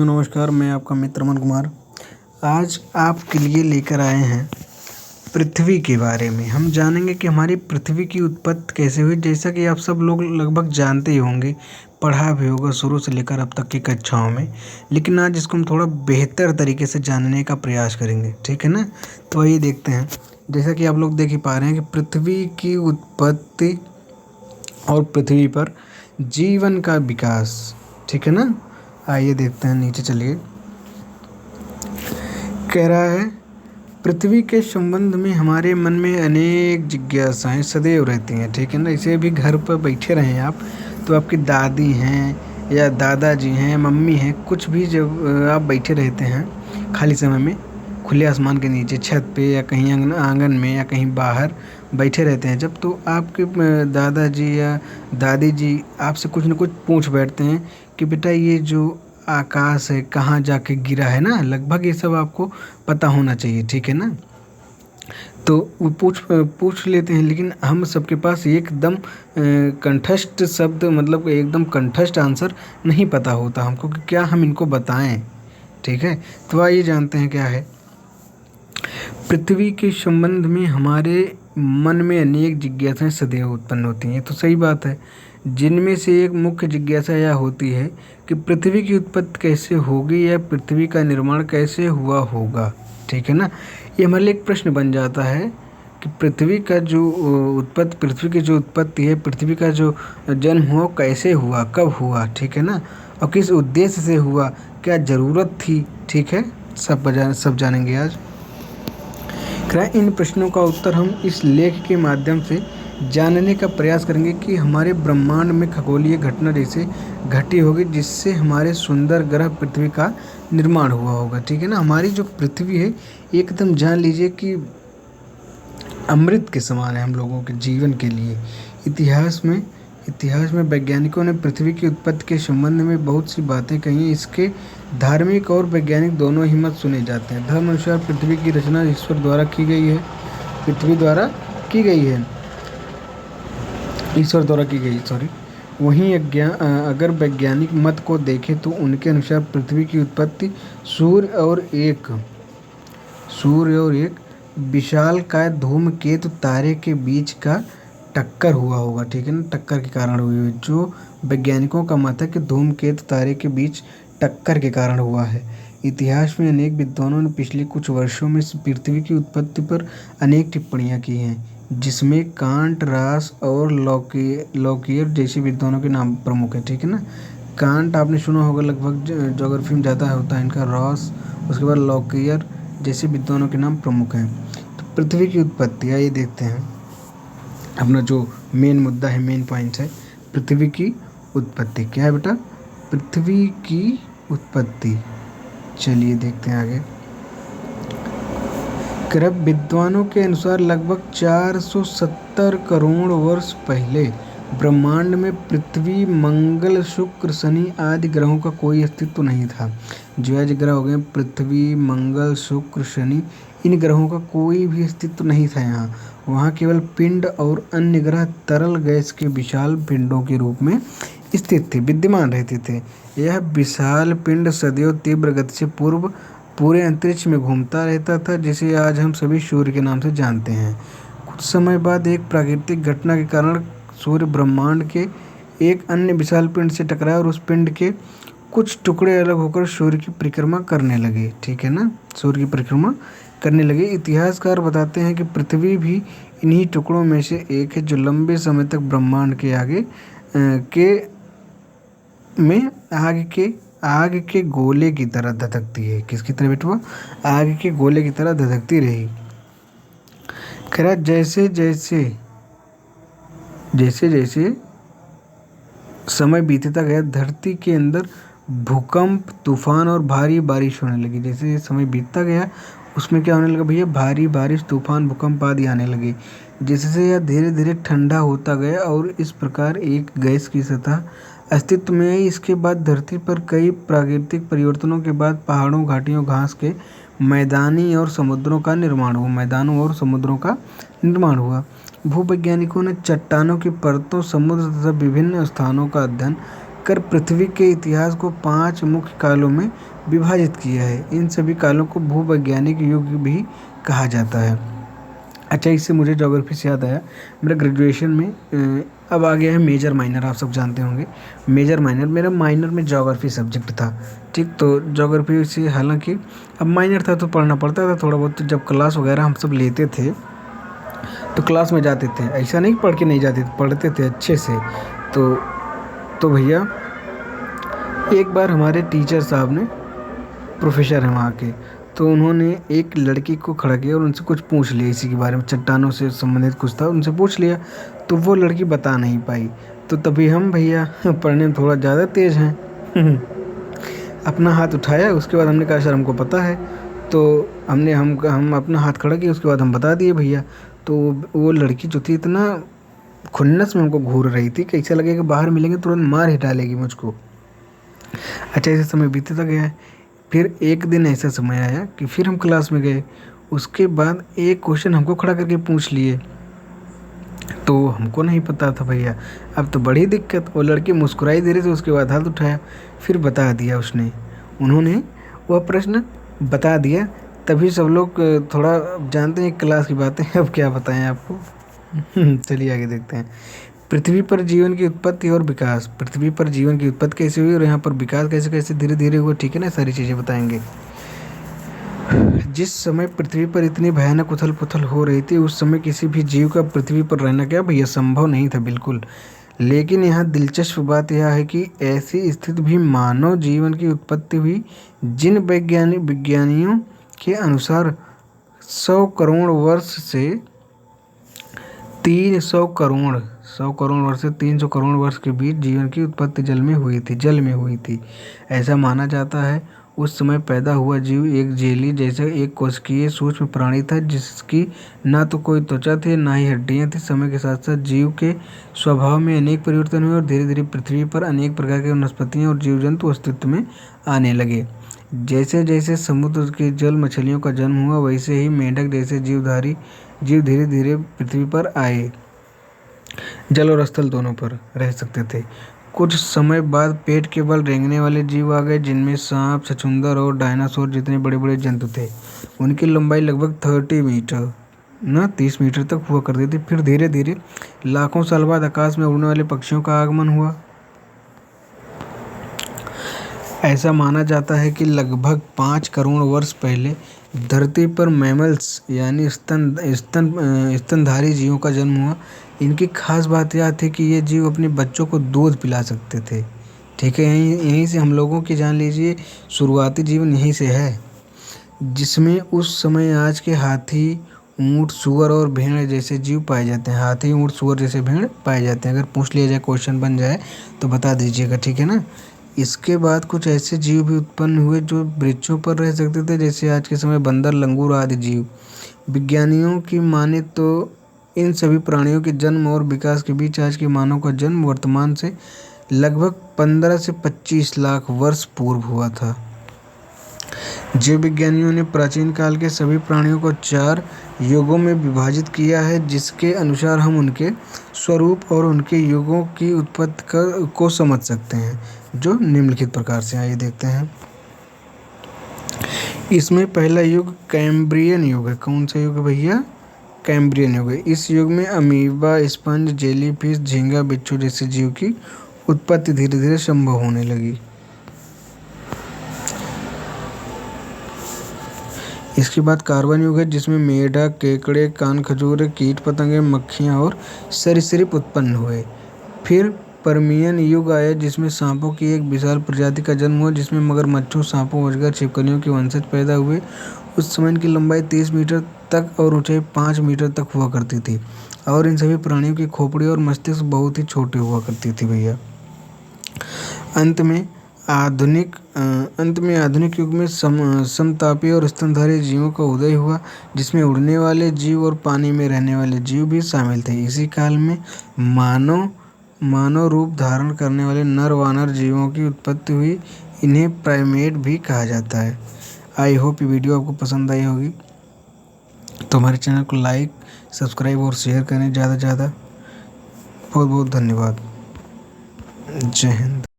नमस्कार, मैं आपका मित्र अमन कुमार। आज आपके लिए लेकर आए हैं पृथ्वी के बारे में। हम जानेंगे कि हमारी पृथ्वी की उत्पत्ति कैसे हुई। जैसा कि आप सब लोग लगभग जानते ही होंगे, पढ़ा भी होगा शुरू से लेकर अब तक की कक्षाओं में, लेकिन आज इसको हम थोड़ा बेहतर तरीके से जानने का प्रयास करेंगे, ठीक है ना। तो आइए देखते हैं। जैसा कि आप लोग देख ही पा रहे हैं कि पृथ्वी की उत्पत्ति और पृथ्वी पर जीवन का विकास, ठीक है ना। आइए देखते हैं, नीचे चलिए। कह रहा है, पृथ्वी के संबंध में हमारे मन में अनेक जिज्ञासाएं सदैव रहती हैं, ठीक है ना। इसे भी घर पर बैठे रहें आप तो आपकी दादी हैं या दादाजी हैं, मम्मी हैं, कुछ भी जब आप बैठे रहते हैं खाली समय में, खुले आसमान के नीचे, छत पे या कहीं आंगन में या कहीं बाहर बैठे रहते हैं जब, तो आपके दादाजी या दादी जी आपसे कुछ न कुछ पूछ बैठते हैं कि बेटा ये जो आकाश है कहाँ जाके गिरा है ना। लगभग ये सब आपको पता होना चाहिए, ठीक है ना। तो वो पूछ लेते हैं, लेकिन हम सबके पास एकदम कंठस्थ शब्द, मतलब एकदम कंठस्थ आंसर नहीं पता होता हमको कि क्या हम इनको बताएं, ठीक है। तो आइए जानते हैं क्या है। पृथ्वी के संबंध में हमारे मन में अनेक जिज्ञासाएं सदैव उत्पन्न होती हैं, तो सही बात है। जिनमें से एक मुख्य जिज्ञासा यह होती है कि पृथ्वी की उत्पत्ति कैसे होगी या पृथ्वी का निर्माण कैसे हुआ होगा, ठीक है ना। ये हमारे लिए एक प्रश्न बन जाता है कि पृथ्वी का जो पृथ्वी की जो उत्पत्ति है, पृथ्वी का जो जन्म हुआ कैसे हुआ, कब हुआ, ठीक है ना, और किस उद्देश्य से हुआ, क्या ज़रूरत थी, ठीक है। सब जानेंगे आज। इन प्रश्नों का उत्तर हम इस लेख के माध्यम से जानने का प्रयास करेंगे कि हमारे ब्रह्मांड में खगोलीय घटना जैसे घटी होगी, जिससे हमारे सुंदर ग्रह पृथ्वी का निर्माण हुआ होगा, ठीक है ना। हमारी जो पृथ्वी है एकदम जान लीजिए कि अमृत के समान है हम लोगों के जीवन के लिए। इतिहास में वैज्ञानिकों ने पृथ्वी की उत्पत्ति के संबंध में बहुत सी बातें कही हैं। इसके धार्मिक और वैज्ञानिक दोनों ही मत सुने जाते हैं। धर्म अनुसार पृथ्वी की रचना ईश्वर द्वारा की गई है, पृथ्वी द्वारा की गई है, ईश्वर द्वारा की गई, सॉरी। वहीं अगर वैज्ञानिक मत को देखें तो उनके अनुसार पृथ्वी की उत्पत्ति सूर्य और एक विशालकाय धूमकेतु तारे के बीच का टक्कर हुआ होगा, ठीक है ना। टक्कर के कारण हुई है। जो वैज्ञानिकों का मत है कि धूमकेतु तारे के बीच टक्कर के कारण हुआ है। इतिहास में अनेक विद्वानों ने पिछले कुछ वर्षों में पृथ्वी की उत्पत्ति पर अनेक टिप्पणियां की हैं, जिसमें कांट, रास और लॉकियर जैसे विद्वानों के नाम प्रमुख है, ठीक है ना। कांट आपने सुना होगा, लगभग ज्योग्राफी में ज़्यादा होता है इनका। रॉस, उसके बाद लॉकियर जैसे विद्वानों के नाम प्रमुख हैं। तो पृथ्वी की उत्पत्ति, आइए देखते हैं। अपना जो मेन मुद्दा है, मेन पॉइंट है, पृथ्वी की उत्पत्ति। क्या है बेटा? पृथ्वी की उत्पत्ति। चलिए देखते हैं आगे। विद्वानों के अनुसार लगभग 470 करोड़ वर्ष पहले ब्रह्मांड में पृथ्वी, मंगल, शुक्र, शनि आदि ग्रहों का कोई अस्तित्व नहीं था। जो आज ग्रह हो गए, पृथ्वी, मंगल, शुक्र, शनि, इन ग्रहों का कोई भी अस्तित्व नहीं था यहाँ। वहाँ केवल पिंड और अन्य ग्रह तरल गैस के विशाल पिंडों के रूप में स्थित थे, विद्यमान रहते थे। यह विशाल पिंड सदैव तीव्र गति से पूरे अंतरिक्ष में घूमता रहता था, जिसे आज हम सभी सूर्य के नाम से जानते हैं। कुछ समय बाद एक प्राकृतिक घटना के कारण सूर्य ब्रह्मांड के एक अन्य विशाल पिंड से टकराया और उस पिंड के कुछ टुकड़े अलग होकर सूर्य की परिक्रमा करने लगे, ठीक है ना, सूर्य की परिक्रमा करने लगे। इतिहासकार बताते हैं कि पृथ्वी भी इन्हीं टुकड़ों में से एक है, जो लंबे समय तक ब्रह्मांड के आग के गोले की तरह धधकती है। किसकी तरह बेटवा? आग के गोले की तरह धधकती रही। खैर, जैसे जैसे समय बीतता गया, धरती के अंदर भूकंप, तूफान और भारी बारिश होने लगी। जैसे समय बीतता गया, उसमें क्या होने लगा भैया? भारी बारिश, तूफान, भूकंप आदि आने लगे, जिससे यह धीरे धीरे ठंडा होता गया और इस प्रकार एक गैस की सतह अस्तित्व में आई। इसके बाद धरती पर कई प्राकृतिक परिवर्तनों के बाद पहाड़ों, घाटियों, घास के मैदानों और समुद्रों का निर्माण हुआ। भूवैज्ञानिकों ने चट्टानों की परतों, समुद्र तथा विभिन्न स्थानों का अध्ययन कर पृथ्वी के इतिहास को 5 मुख्य कालों में विभाजित किया है। इन सभी कालों को भूवैज्ञानिक युग भी कहा जाता है। अच्छा, इससे मुझे ज्योग्राफी से याद आया, मेरा ग्रेजुएशन में अब आ गया है मेजर माइनर, आप सब जानते होंगे मेजर माइनर। मेरा माइनर में ज्योग्राफी सब्जेक्ट था, ठीक। तो ज्योग्राफी से हालांकि अब माइनर था तो पढ़ना पड़ता था थोड़ा बहुत। तो जब क्लास वगैरह हम सब लेते थे तो क्लास में जाते थे, ऐसा नहीं पढ़ के नहीं जाते थे, पढ़ते थे अच्छे से। तो भैया एक बार हमारे टीचर साहब ने, प्रोफेसर हैं वहाँ के, तो उन्होंने एक लड़की को खड़ा किया और उनसे कुछ पूछ लिया इसी के बारे में, चट्टानों से संबंधित कुछ था, उनसे पूछ लिया। तो वो लड़की बता नहीं पाई। तो तभी हम भैया पढ़ने में थोड़ा ज़्यादा तेज़ हैं अपना हाथ उठाया। उसके बाद हमने कहा सर हमको पता है। तो हम अपना हाथ खड़ा किया, उसके बाद हम बता दिए भैया। तो वो लड़की जो थी इतना खुन्नस में हमको घूर रही थी कि ऐसा लगे कि बाहर मिलेंगे तुरंत मार ही डालेगी मुझको। अच्छा, ऐसे समय बीतता गया। फिर एक दिन ऐसा समय आया कि फिर हम क्लास में गए। उसके बाद एक क्वेश्चन हमको खड़ा करके पूछ लिए, तो हमको नहीं पता था भैया। अब तो बड़ी दिक्कत, वो लड़की मुस्कुराई दे रही थी, उसके बाद हाथ उठाया, फिर बता दिया उन्होंने वह प्रश्न बता दिया। तभी सब लोग थोड़ा जानते हैं क्लास की बातें, अब क्या बताएं आपको चलिए आगे देखते हैं। पृथ्वी पर जीवन की उत्पत्ति और विकास। पृथ्वी पर जीवन की उत्पत्ति कैसे हुई और यहाँ पर विकास कैसे कैसे धीरे धीरे हुआ, ठीक है ना, सारी चीज़ें बताएंगे। जिस समय पृथ्वी पर इतनी भयानक उथल पुथल हो रही थी, उस समय किसी भी जीव का पृथ्वी पर रहना क्या भैया संभव नहीं था, बिल्कुल। लेकिन यहाँ दिलचस्प बात यह है कि ऐसी स्थिति भी मानव जीवन की उत्पत्ति हुई जिन विज्ञानियों के अनुसार 100 करोड़ वर्ष से 300 करोड़ वर्ष से 300 करोड़ वर्ष के बीच जीवन की उत्पत्ति जल में हुई थी। ऐसा माना जाता है उस समय पैदा हुआ जीव एक जेली जैसा एक कोशिकीय सूक्ष्म प्राणी था, जिसकी ना तो कोई त्वचा थी ना ही हड्डियां थी। समय के साथ साथ जीव के स्वभाव में अनेक परिवर्तन हुए और धीरे धीरे पृथ्वी पर अनेक प्रकार के वनस्पतियां और जीव जंतु अस्तित्व में आने लगे। जैसे जैसे समुद्र के जल मछलियों का जन्म हुआ, वैसे ही मेंढक जैसे जीव धीरे धीरे पृथ्वी पर आए। जल और स्थल दोनों पर रह सकते थे। कुछ समय बाद पेट के बल रेंगने वाले जीव आ गए, जिनमें सांप, छछूंदर और डायनासोर जितने बड़े बड़े जंतु थे। उनकी लंबाई लगभग 30 मीटर तक हुआ करती थी। फिर धीरे धीरे लाखों साल बाद आकाश में उड़ने वाले पक्षियों का आगमन हुआ। ऐसा माना जाता है कि लगभग 5 करोड़ वर्ष पहले धरती पर मैमल्स यानी स्तनधारी जीवों का जन्म हुआ। इनकी खास बात यह थी कि ये जीव अपने बच्चों को दूध पिला सकते थे, ठीक है। यहीं से हम लोगों की जान लीजिए शुरुआती जीवन यहीं से है, जिसमें उस समय आज के हाथी, ऊँट, सूअर और भेड़ जैसे जीव पाए जाते हैं। हाथी, ऊँट, सूअर जैसे भेड़ पाए जाते हैं। अगर पूछ लिया जाए, क्वेश्चन बन जाए तो बता दीजिएगा, ठीक है ना। इसके बाद कुछ ऐसे जीव भी उत्पन्न हुए जो वृक्षों पर रह सकते थे, जैसे आज के समय बंदर, लंगूर आदि जीव। विज्ञानियों की माने तो इन सभी प्राणियों के जन्म और विकास के बीच आज के मानव का जन्म वर्तमान से लगभग 15 से 25 लाख वर्ष पूर्व हुआ था। जीव विज्ञानियों ने प्राचीन काल के सभी प्राणियों को 4 युगों में विभाजित किया है, जिसके अनुसार हम उनके स्वरूप और उनके युगों की उत्पत्ति को समझ सकते हैं, जो निम्नलिखित प्रकार से। आइए देखते हैं। इसमें पहला युग कैम्ब्रियन युग है। कौन सा युग है भैया? कैम्ब्रियन युग है। इस युग में अमीबा, स्पंज, जेलीफिश, झींगा, बिच्छू जैसे जीव की उत्पत्ति धीरे धीरे संभव होने लगी। इसके बाद कार्बन युग है, जिसमें मेढक, केकड़े, कान खजूरे, कीट पतंगे, मक्खियाँ और सरीसृप उत्पन्न हुए। फिर परमियन युग आया, जिसमें सांपों की एक विशाल प्रजाति का जन्म हुआ, जिसमें मगरमच्छों, सांपों, अजगर, छिपकलियों के वंशज पैदा हुए। उस समय इनकी लंबाई 30 मीटर तक और ऊंचाई 5 मीटर तक हुआ करती थी, और इन सभी प्राणियों की खोपड़ी और मस्तिष्क बहुत ही छोटे हुआ करती थी भैया। अंत में आधुनिक युग में समतापी और स्तनधारी जीवों का उदय हुआ, जिसमें उड़ने वाले जीव और पानी में रहने वाले जीव भी शामिल थे। इसी काल में मानव रूप धारण करने वाले नर वानर जीवों की उत्पत्ति हुई। इन्हें प्राइमेट भी कहा जाता है। आई होप ये वीडियो आपको पसंद आई होगी, तो हमारे चैनल को लाइक, सब्सक्राइब और शेयर करें ज़्यादा से ज़्यादा। बहुत बहुत धन्यवाद। जय हिंद।